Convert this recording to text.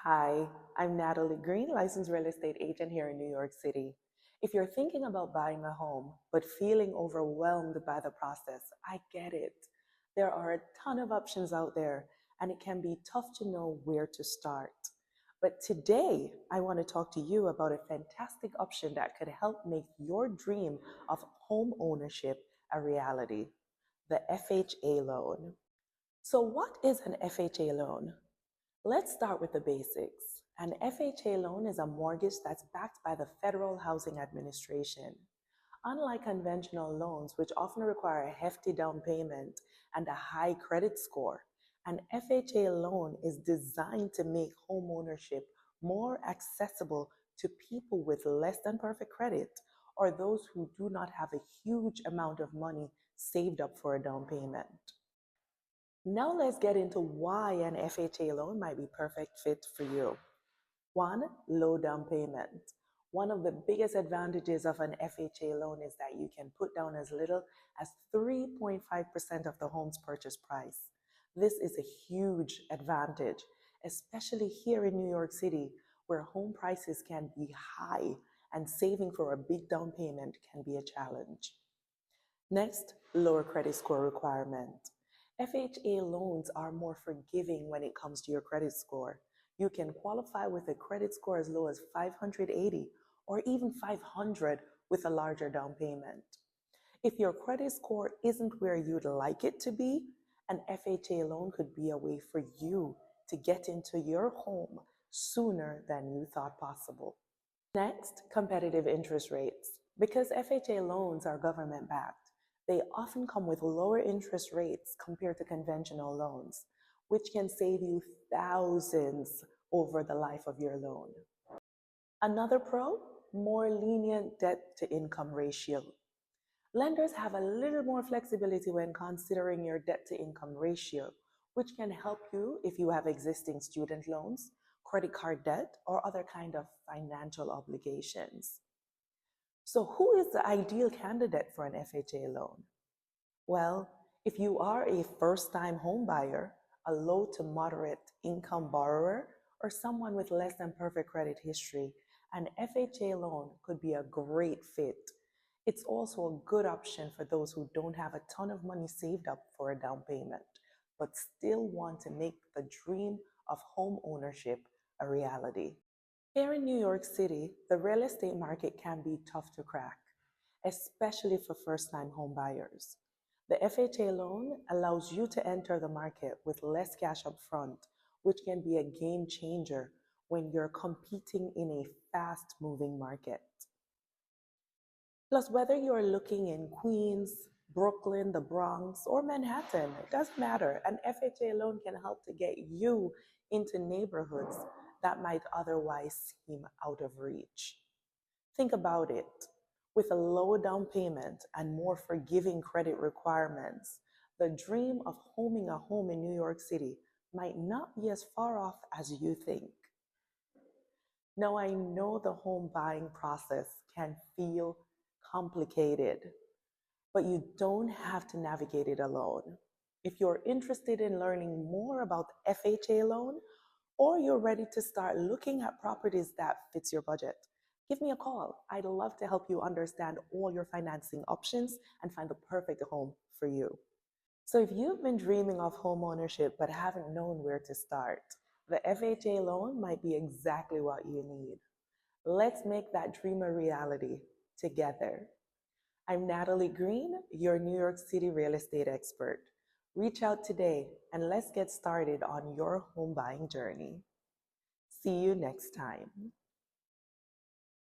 Hi, I'm Natalie Green, licensed real estate agent here in New York City. If you're thinking about buying a home but feeling overwhelmed by the process, I get it. There are a ton of options out there, and it can be tough to know where to start. But today, I want to talk to you about a fantastic option that could help make your dream of home ownership a reality: the FHA loan. So, what is an FHA loan? Let's start with the basics. An FHA loan is a mortgage that's backed by the Federal Housing Administration. Unlike conventional loans, which often require a hefty down payment and a high credit score, an FHA loan is designed to make homeownership more accessible to people with less than perfect credit or those who do not have a huge amount of money saved up for a down payment. Now let's get into why an FHA loan might be perfect fit for you. One, low down payment. One of the biggest advantages of an FHA loan is that you can put down as little as 3.5% of the home's purchase price. This is a huge advantage, especially here in New York City, where home prices can be high and saving for a big down payment can be a challenge. Next, lower credit score requirement. FHA loans are more forgiving when it comes to your credit score. You can qualify with a credit score as low as 580 or even 500 with a larger down payment. If your credit score isn't where you'd like it to be, an FHA loan could be a way for you to get into your home sooner than you thought possible. Next, competitive interest rates. Because FHA loans are government backed, they often come with lower interest rates compared to conventional loans, which can save you thousands over the life of your loan. Another pro, more lenient debt to income ratio. Lenders have a little more flexibility when considering your debt to income ratio, which can help you if you have existing student loans, credit card debt, or other kind of financial obligations. So who is the ideal candidate for an FHA loan? Well, if you are a first-time home buyer, a low to moderate income borrower, or someone with less than perfect credit history, an FHA loan could be a great fit. It's also a good option for those who don't have a ton of money saved up for a down payment, but still want to make the dream of home ownership a reality. Here in New York City, the real estate market can be tough to crack, especially for first-time home buyers. The FHA loan allows you to enter the market with less cash up front, which can be a game changer when you're competing in a fast-moving market. Plus, whether you're looking in Queens, Brooklyn, the Bronx, or Manhattan, it doesn't matter. An FHA loan can help to get you into neighborhoods that might otherwise seem out of reach. Think about it. With a low down payment and more forgiving credit requirements, the dream of owning a home in New York City might not be as far off as you think. Now, I know the home buying process can feel complicated, but you don't have to navigate it alone. If you're interested in learning more about FHA loan, or you're ready to start looking at properties that fits your budget, give me a call. I'd love to help you understand all your financing options and find the perfect home for you. So if you've been dreaming of home ownership but haven't known where to start, the FHA loan might be exactly what you need. Let's make that dream a reality together. I'm Natalie Green, your New York City real estate expert. Reach out today and let's get started on your home buying journey. See you next time.